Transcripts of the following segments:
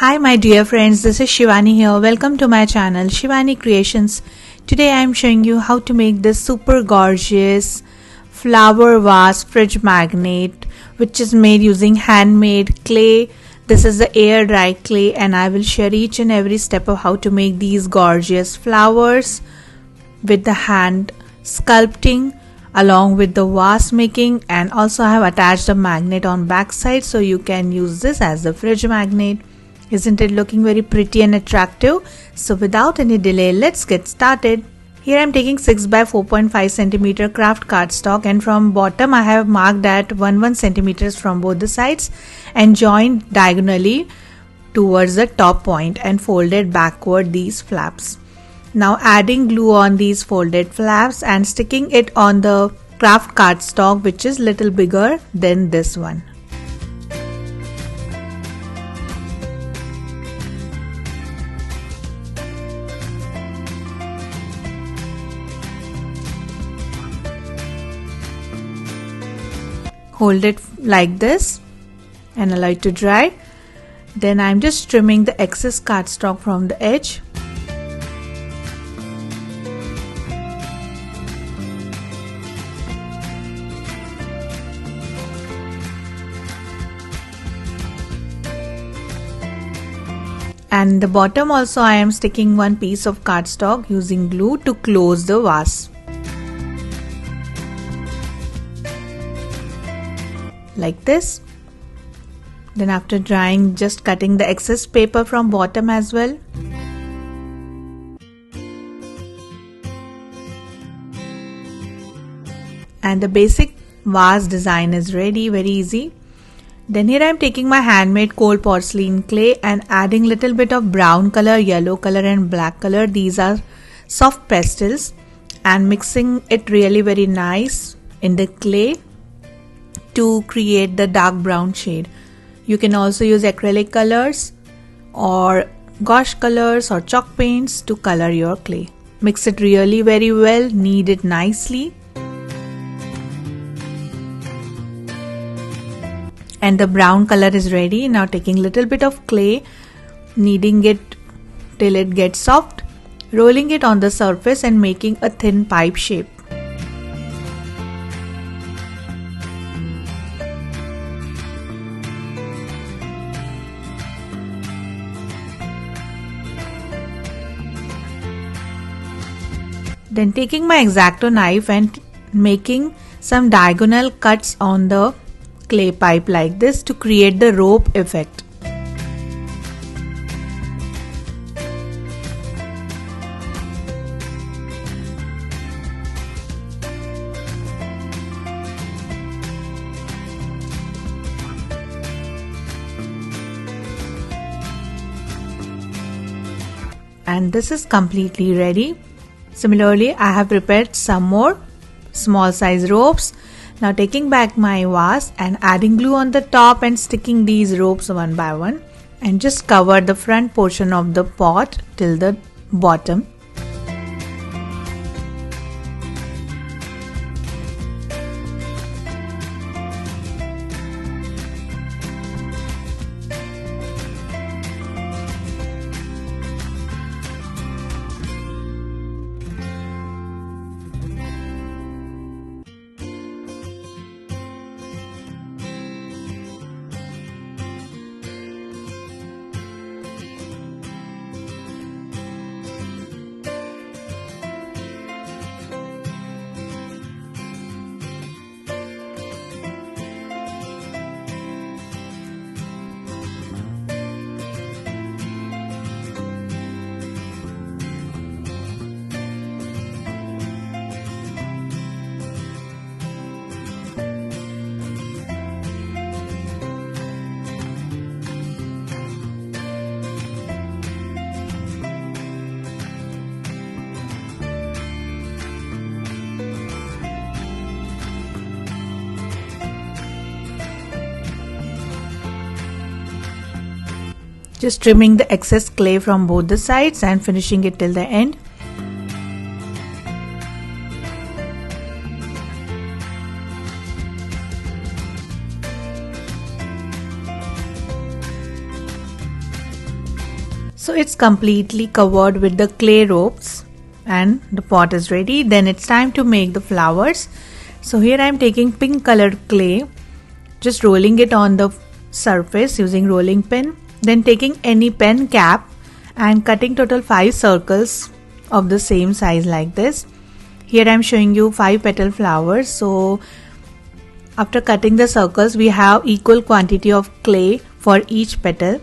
Hi my dear friends, this is Shivani here. Welcome to my channel Shivani Creations. Today I am showing you how to make this super gorgeous flower vase fridge magnet which is made using handmade clay. This is the air dry clay and I will share each and every step of how to make these gorgeous flowers with the hand sculpting along with the vase making, and also I have attached a magnet on back side so you can use this as the fridge magnet. Isn't it looking very pretty and attractive? So without any delay, let's get started. Here I am taking 6 by 4.5 cm Kraft Cardstock, and from bottom I have marked at 1 cm from both the sides and joined diagonally towards the top point and folded backward these flaps. Now adding glue on these folded flaps and sticking it on the Kraft Cardstock, which is little bigger than this one. Hold it like this and allow it to dry. Then I'm just trimming the excess cardstock from the edge. And the bottom also I am sticking one piece of cardstock using glue to close the vase. Like this. Then after drying, just cutting the excess paper from bottom as well. And the basic vase design is ready, very easy. Then here I am taking my handmade cold porcelain clay and adding little bit of brown color, yellow color and black color. These are soft pastels, and mixing it really very nice in the clay to create the dark brown shade. You can also use acrylic colors or gouache colors or chalk paints to color your clay. Mix it really very well, knead it nicely. And the brown color is ready. Now taking little bit of clay, kneading it till it gets soft, rolling it on the surface and making a thin pipe shape. Then taking my X-Acto knife and making some diagonal cuts on the clay pipe like this to create the rope effect. And this is completely ready. Similarly, I have prepared some more small size ropes. Now taking back my vase and adding glue on the top and sticking these ropes one by one, and just cover the front portion of the pot till the bottom. Just trimming the excess clay from both the sides and finishing it till the end. So it's completely covered with the clay ropes and the pot is ready. Then it's time to make the flowers. So here I am taking pink colored clay, just rolling it on the surface using rolling pin. Then taking any pen cap and cutting total 5 circles of the same size like this. Here I am showing you 5 petal flowers. So after cutting the circles, we have equal quantity of clay for each petal.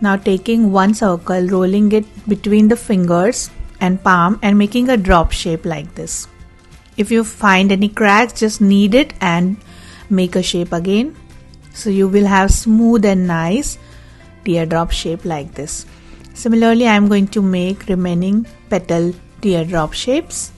Now taking one circle, rolling it between the fingers and palm and making a drop shape like this. If you find any cracks, just knead it and make a shape again. So you will have smooth and nice teardrop shape like this. Similarly, I am going to make remaining petal teardrop shapes.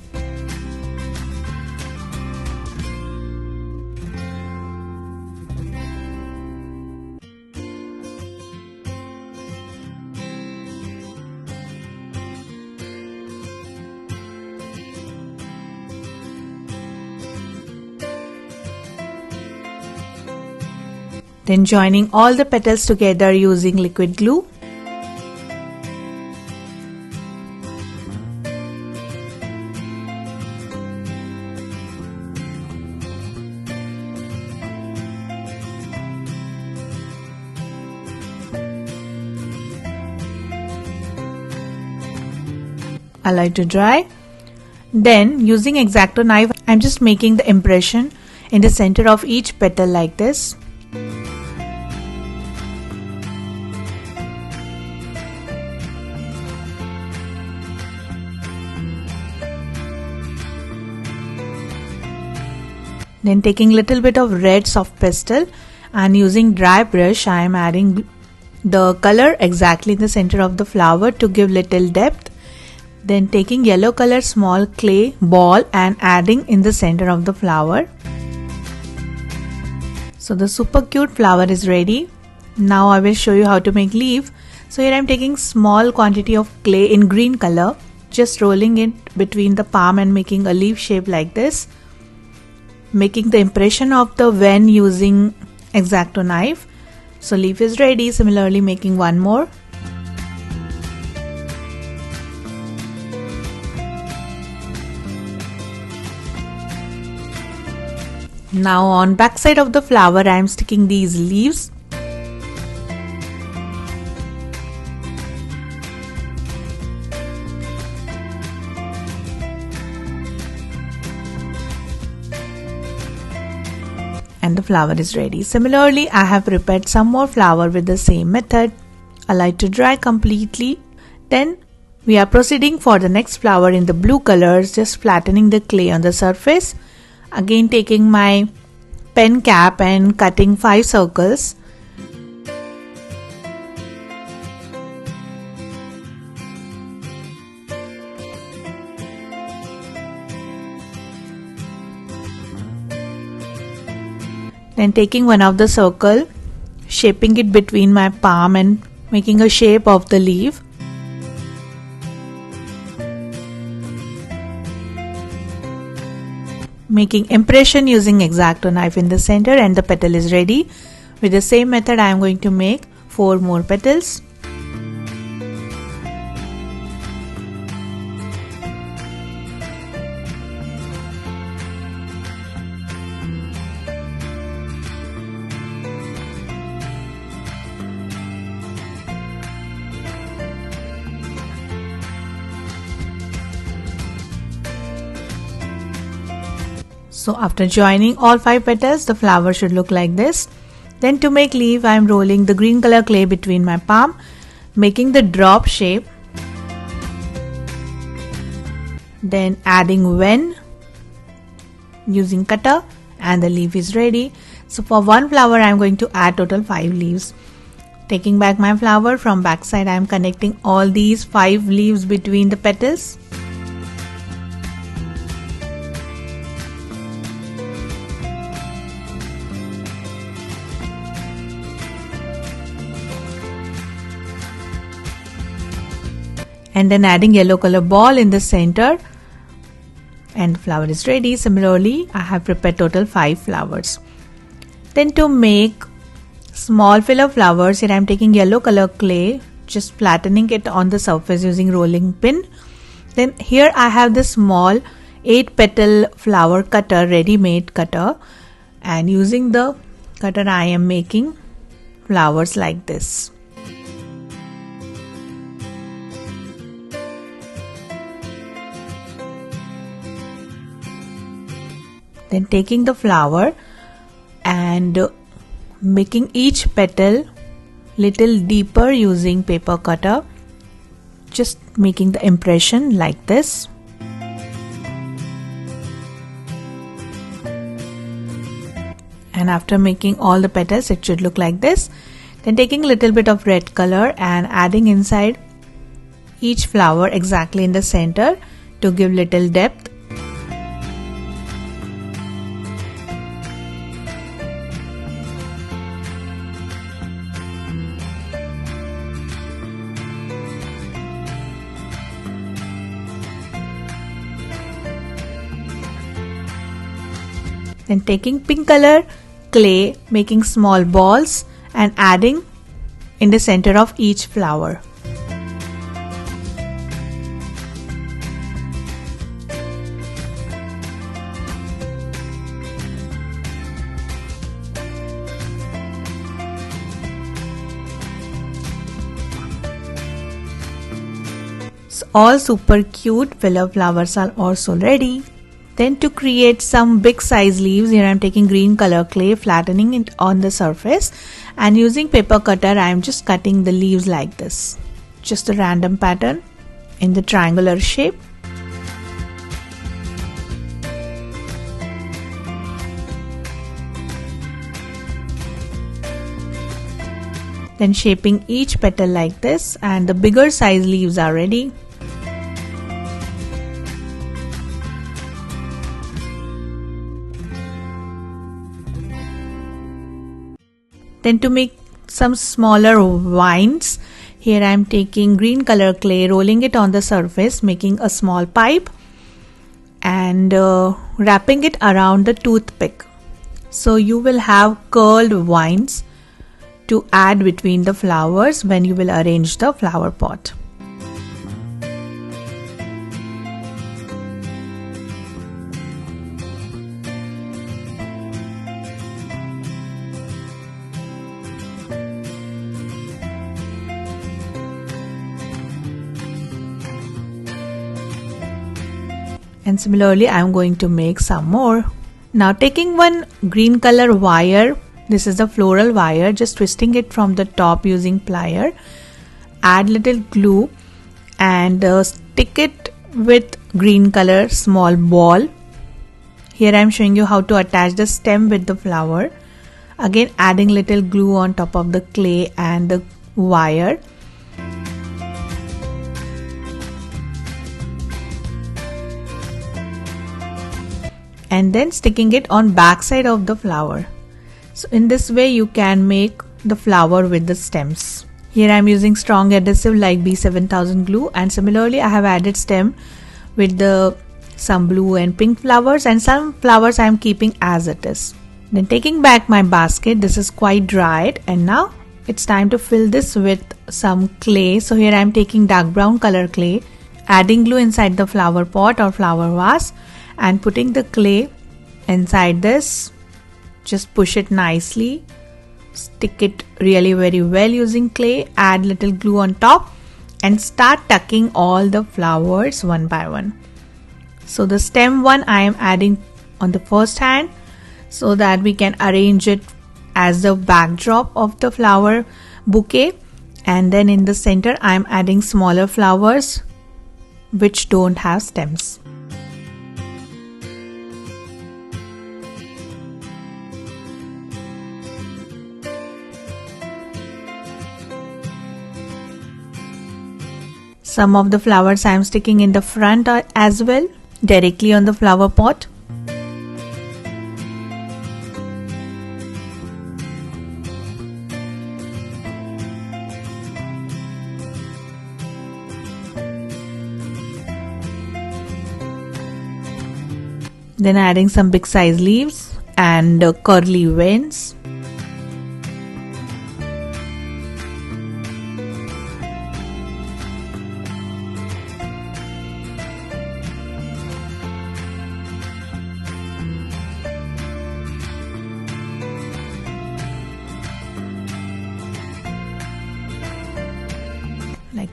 Then joining all the petals together using liquid glue. Allow it to dry. Then using X-Acto knife, I'm just making the impression in the center of each petal like this. Then taking little bit of red soft pastel and using dry brush, I am adding the color exactly in the center of the flower to give little depth. Then taking yellow color small clay ball and adding in the center of the flower. So the super cute flower is ready. Now I will show you how to make leaf. So here I am taking small quantity of clay in green color, just rolling it between the palm and making a leaf shape like this. Making the impression of the ven using X-Acto knife. So leaf is ready. Similarly making one more. Now on back side of the flower I am sticking these leaves. And the flower is ready. Similarly, I have prepared some more flower with the same method. Allow it to dry completely. Then we are proceeding for the next flower in the blue colors, just flattening the clay on the surface. Again taking my pen cap and cutting 5 circles. Then taking one of the circle, shaping it between my palm and making a shape of the leaf. Making impression using X-Acto knife in the center and the petal is ready. With the same method I am going to make 4 more petals. So after joining all 5 petals, the flower should look like this. Then to make leaf, I am rolling the green color clay between my palm, making the drop shape. Then adding ven using cutter and the leaf is ready. So for one flower, I am going to add total 5 leaves. Taking back my flower from back side, I am connecting all these 5 leaves between the petals. And then adding yellow color ball in the center and the flower is ready. Similarly, I have prepared total 5 flowers. Then to make small filler flowers, here I am taking yellow color clay, just flattening it on the surface using rolling pin. Then here I have this small 8 petal flower cutter, ready-made cutter, and using the cutter I am making flowers like this. Then taking the flower and making each petal little deeper using paper cutter, just making the impression like this. And after making all the petals, it should look like this. Then taking a little bit of red color and adding inside each flower exactly in the center to give little depth. Then taking pink color clay, making small balls and adding in the center of each flower. So all super cute filler flowers are also ready. Then to create some big size leaves, here I am taking green color clay, flattening it on the surface, and using paper cutter I am just cutting the leaves like this. Just a random pattern in the triangular shape. Then shaping each petal like this, and the bigger size leaves are ready. Then to make some smaller vines, here I am taking green color clay, rolling it on the surface, making a small pipe and wrapping it around the toothpick. So you will have curled vines to add between the flowers when you will arrange the flower pot. And similarly I am going to make some more. Now taking one green color wire, this is the floral wire, just twisting it from the top using plier, add little glue and stick it with green color small ball. Here I am showing you how to attach the stem with the flower. Again adding little glue on top of the clay and the wire. And then sticking it on back side of the flower. So in this way you can make the flower with the stems. Here I am using strong adhesive like B7000 glue, and similarly I have added stem with some blue and pink flowers, and some flowers I am keeping as it is. Then taking back my basket, this is quite dried, and now it's time to fill this with some clay. So here I am taking dark brown color clay, adding glue inside the flower pot or flower vase, and putting the clay inside this. Just push it nicely, stick it really very well using clay, add little glue on top and start tucking all the flowers one by one. So the stem one I am adding on the first hand so that we can arrange it as the backdrop of the flower bouquet, and then in the center I am adding smaller flowers which don't have stems. Some of the flowers I am sticking in the front as well, directly on the flower pot. Then adding some big size leaves and curly veins.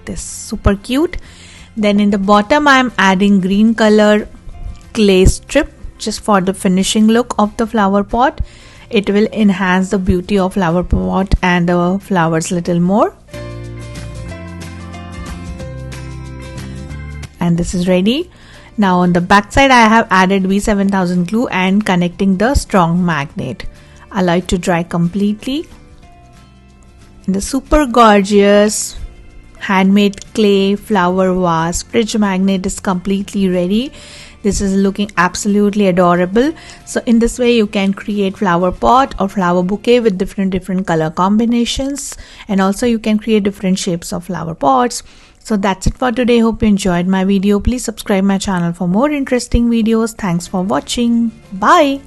this, super cute. Then in the bottom I am adding green color clay strip just for the finishing look of the flower pot. It will enhance the beauty of flower pot and the flowers little more. And this is ready. Now on the back side I have added V7000 glue and connecting the strong magnet. Allow it to dry completely. And the super gorgeous handmade clay flower vase fridge magnet is completely ready. This is looking absolutely adorable. So in this way you can create flower pot or flower bouquet with different color combinations, and also you can create different shapes of flower pots. So that's it for today. Hope you enjoyed my video. Please subscribe my channel for more interesting videos. Thanks for watching. Bye.